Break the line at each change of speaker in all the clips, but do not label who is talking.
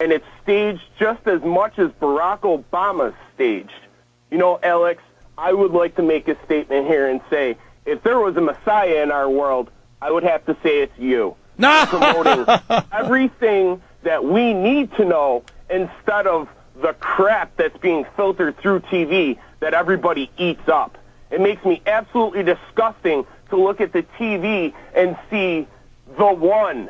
and it's staged just as much as Barack Obama's staged. You know, Alex, I would like to make a statement here and say, if there was a Messiah in our world, I would have to say it's you. Promoting everything that we need to know instead of the crap that's being filtered through TV that everybody eats up. It makes me absolutely disgusting to look at the TV and see the one.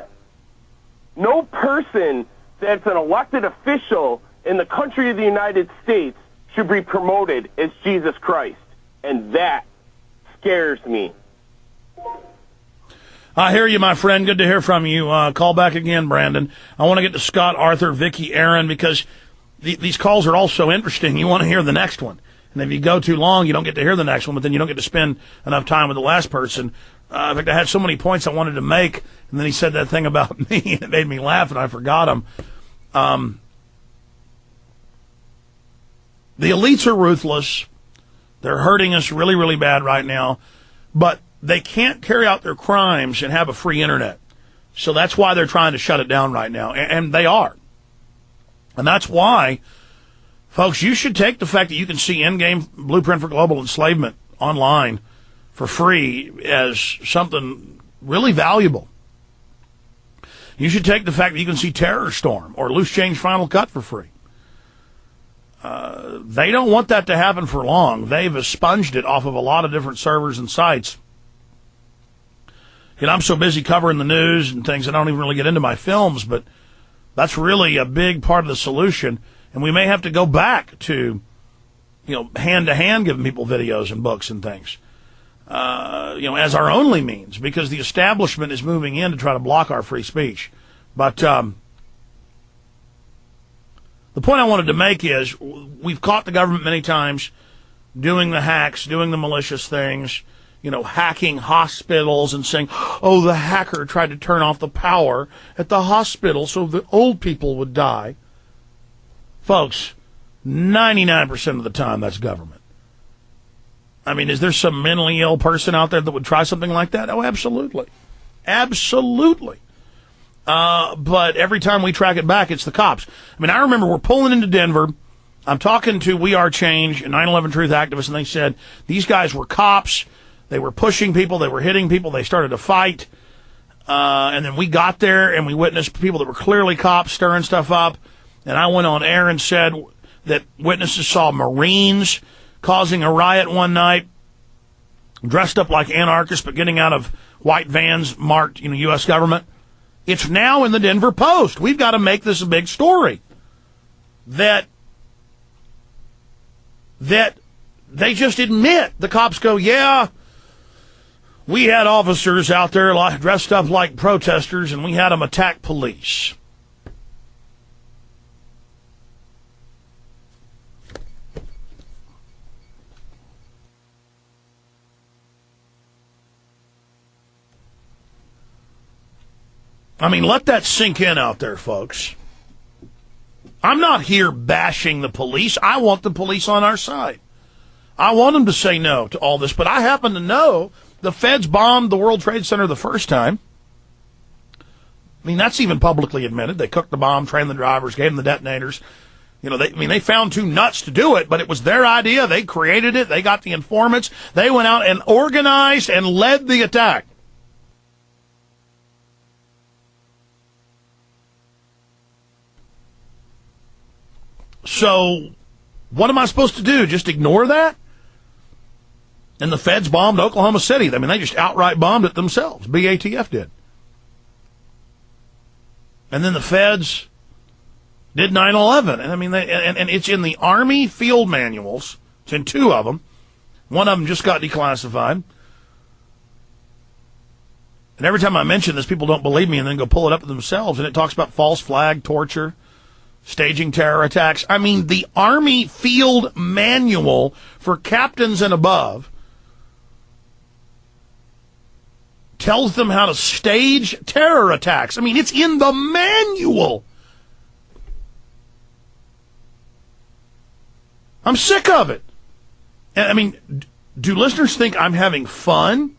No person that's an elected official in the country of the United States should be promoted as Jesus Christ. And that scares me.
I hear you, my friend. Good to hear from you. Call back again, Brandon. I want to get to Scott, Arthur, Vicky, Aaron, because these calls are all so interesting. You want to hear the next one. And if you go too long, you don't get to hear the next one, but then you don't get to spend enough time with the last person. In fact, I had so many points I wanted to make, and then he said that thing about me, and it made me laugh, and I forgot him. The elites are ruthless. They're hurting us really, really bad right now, but they can't carry out their crimes and have a free internet. So that's why they're trying to shut it down right now, and they are. And that's why, folks, you should take the fact that you can see Endgame Blueprint for Global Enslavement online for free as something really valuable. You should take the fact that you can see Terror Storm or Loose Change Final Cut for free. They don't want that to happen for long. They've expunged it off of a lot of different servers and sites. And I'm so busy covering the news and things, I don't even really get into my films, but that's really a big part of the solution. And we may have to go back to, hand-to-hand giving people videos and books and things, as our only means, because the establishment is moving in to try to block our free speech. But the point I wanted to make is we've caught the government many times doing the hacks, doing the malicious things, hacking hospitals and saying, oh, the hacker tried to turn off the power at the hospital so the old people would die. Folks, 99% of the time that's government. I mean, is there some mentally ill person out there that would try something like that? Oh, absolutely. Absolutely. But every time we track it back, it's the cops. I mean, I remember we're pulling into Denver. I'm talking to We Are Change and 9/11 Truth activists, and they said these guys were cops. They were pushing people. They were hitting people. They started a fight. And then we got there, and we witnessed people that were clearly cops stirring stuff up. And I went on air and said that witnesses saw Marines causing a riot one night, dressed up like anarchists, but getting out of white vans marked, U.S. government. It's now in the Denver Post. We've got to make this a big story. That they just admit, the cops go, yeah, we had officers out there dressed up like protesters, and we had them attack police. I mean, let that sink in out there, folks. I'm not here bashing the police. I want the police on our side. I want them to say no to all this, but I happen to know the feds bombed the World Trade Center the first time. I mean, that's even publicly admitted. They cooked the bomb, trained the drivers, gave them the detonators. They found two nuts to do it, but it was their idea. They created it. They got the informants. They went out and organized and led the attack. So what am I supposed to do? Just ignore that? And the feds bombed Oklahoma City. I mean, they just outright bombed it themselves. BATF did. And then the feds did 9/11. And I mean, and it's in the Army field manuals. It's in two of them. One of them just got declassified. And every time I mention this, people don't believe me and then go pull it up themselves. And it talks about false flag, torture, staging terror attacks. I mean, the Army field manual for captains and above tells them how to stage terror attacks. I mean, it's in the manual. I'm sick of it. And I mean, do listeners think I'm having fun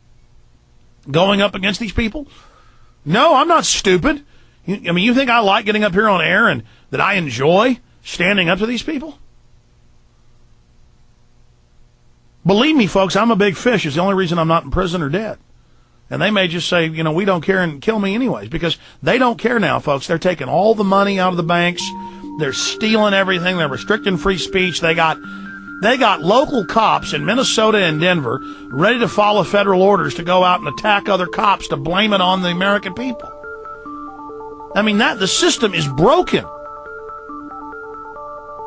going up against these people? No, I'm not stupid. You think I like getting up here on air and that I enjoy standing up to these people? Believe me, folks, I'm a big fish. It's the only reason I'm not in prison or dead. And they may just say, we don't care and kill me anyways, because they don't care now, folks. They're taking all the money out of the banks. They're stealing everything. They're restricting free speech. They got local cops in Minnesota and Denver ready to follow federal orders to go out and attack other cops to blame it on the American people. I mean, the system is broken.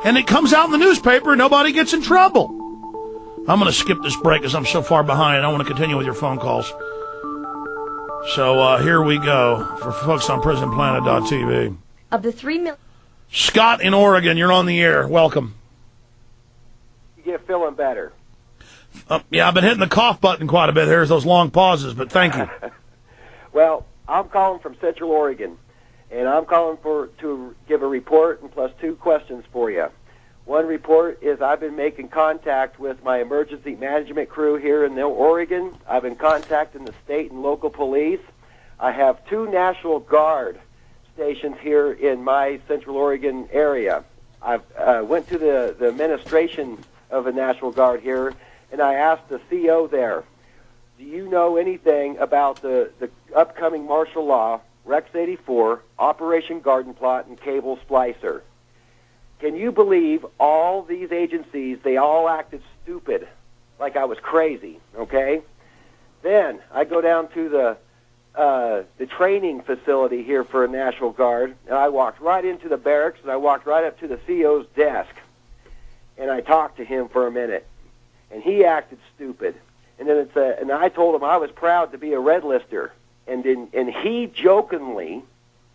And it comes out in the newspaper and nobody gets in trouble. I'm going to skip this break because I'm so far behind. I want to continue with your phone calls. So here we go for folks on prisonplanet.tv.
Of the 3 million...
Scott in Oregon, you're on the air. Welcome.
You're feeling better.
Yeah, I've been hitting the cough button quite a bit. There's those long pauses, but thank you.
Well, I'm calling from Central Oregon, and I'm calling to give a report and plus 2 questions for you. One report is I've been making contact with my emergency management crew here in Oregon. I've been contacting the state and local police. I have 2 National Guard stations here in my Central Oregon area. I went to the administration of the National Guard here, and I asked the CO there, do you know anything about the upcoming martial law, Rex 84, Operation Garden Plot, and Cable Splicer? Can you believe all these agencies, they all acted stupid, like I was crazy, okay? Then I go down to the training facility here for a National Guard, and I walked right into the barracks, and I walked right up to the CO's desk, and I talked to him for a minute, and he acted stupid. And then and I told him I was proud to be a red lister, and he jokingly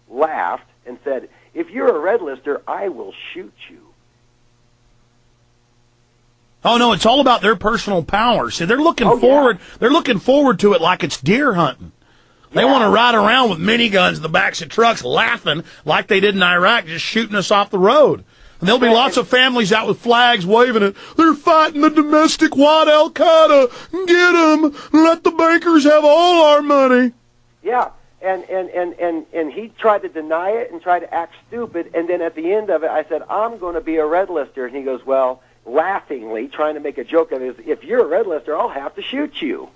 laughed and said, if you're a red lister, I will shoot you.
Oh no, it's all about their personal power. See, they're looking forward. Yeah. They're looking forward to it like it's deer hunting. They want to ride around with miniguns in the backs of trucks, laughing like they did in Iraq, just shooting us off the road. And there'll be lots of families out with flags waving it. They're fighting the domestic white Al-Qaeda. Get them. Let the bankers have all our money.
Yeah. And he tried to deny it and tried to act stupid, and then at the end of it, I said, I'm going to be a red lister. And he goes, well, laughingly, trying to make a joke of it, if you're a red lister, I'll have to shoot you.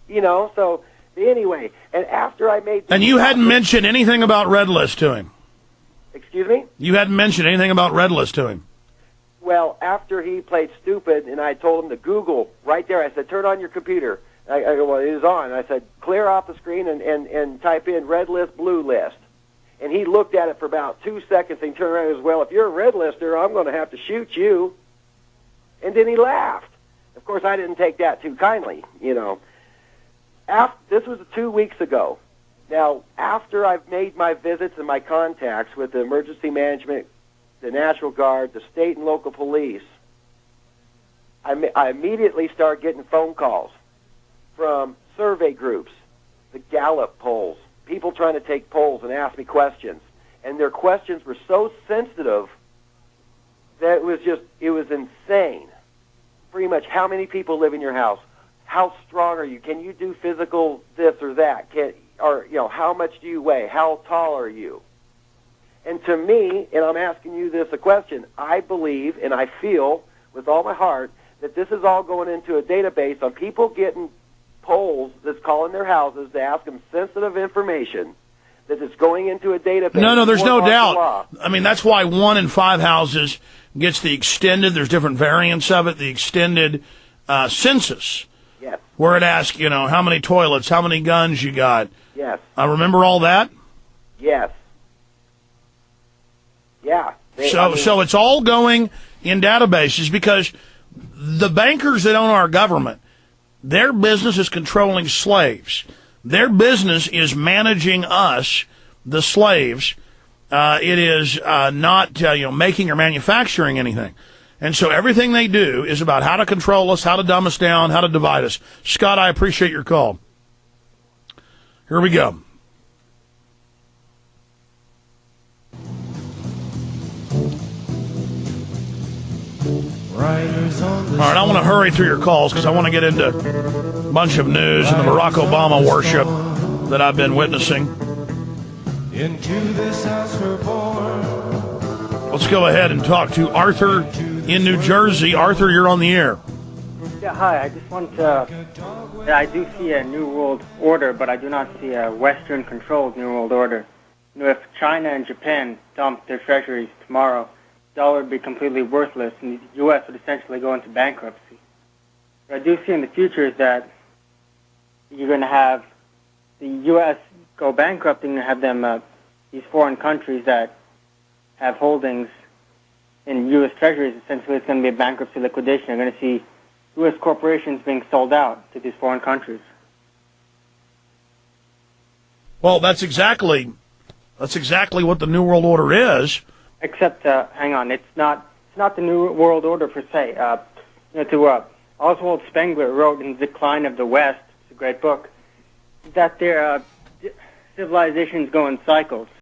So anyway, and after I made...
And you hadn't mentioned anything about red list to him?
Excuse me?
You hadn't mentioned anything about red list to him?
Well, after he played stupid, and I told him to Google right there, I said, turn on your computer. I go, well, it is on. I said, clear off the screen and type in red list, blue list. And he looked at it for about 2 seconds and turned around and goes, well, if you're a red lister, I'm going to have to shoot you. And then he laughed. Of course, I didn't take that too kindly, This was 2 weeks ago. Now, after I've made my visits and my contacts with the emergency management, the National Guard, the state and local police, I immediately start getting phone calls from survey groups, the Gallup polls, people trying to take polls and ask me questions. And their questions were so sensitive that it was insane. Pretty much how many people live in your house? How strong are you? Can you do physical this or that? How much do you weigh? How tall are you? And to me, and I'm asking you this a question, I believe and I feel with all my heart that this is all going into a database on people getting polls that's calling their houses to ask them sensitive information, that it's going into a database.
No, there's no doubt. I mean, that's why 1 in 5 houses gets the extended, there's different variants of it, the extended census.
Yes.
Where it asks, how many toilets, how many guns you got.
Yes.
I remember all that?
Yes. Yeah.
So it's all going in databases because the bankers that own our government, their business is controlling slaves. Their business is managing us, the slaves. It is not making or manufacturing anything. And so everything they do is about how to control us, how to dumb us down, how to divide us. Scott, I appreciate your call. Here we go. All right, I want to hurry through your calls because I want to get into a bunch of news and the Barack Obama worship that I've been witnessing.
Into this house we're born.
Let's go ahead and talk to Arthur in New Jersey. Arthur, you're on the air.
Yeah, hi. I just want to... I do see a New World Order, but I do not see a Western-controlled New World Order. You know, if China and Japan dumped their treasuries tomorrow, the dollar would be completely worthless, and the U.S. would essentially go into bankruptcy. What I do see in the future is that you're going to have the U.S. go bankrupt, and you have them, these foreign countries that have holdings in U.S. treasuries. Essentially, it's going to be a bankruptcy liquidation. You're going to see U.S. corporations being sold out to these foreign countries.
Well, that's exactly what the New World Order is.
Except, hang on, it's not the New World Order per se. Oswald Spengler wrote in Decline of the West, it's a great book, that their civilizations go in cycles.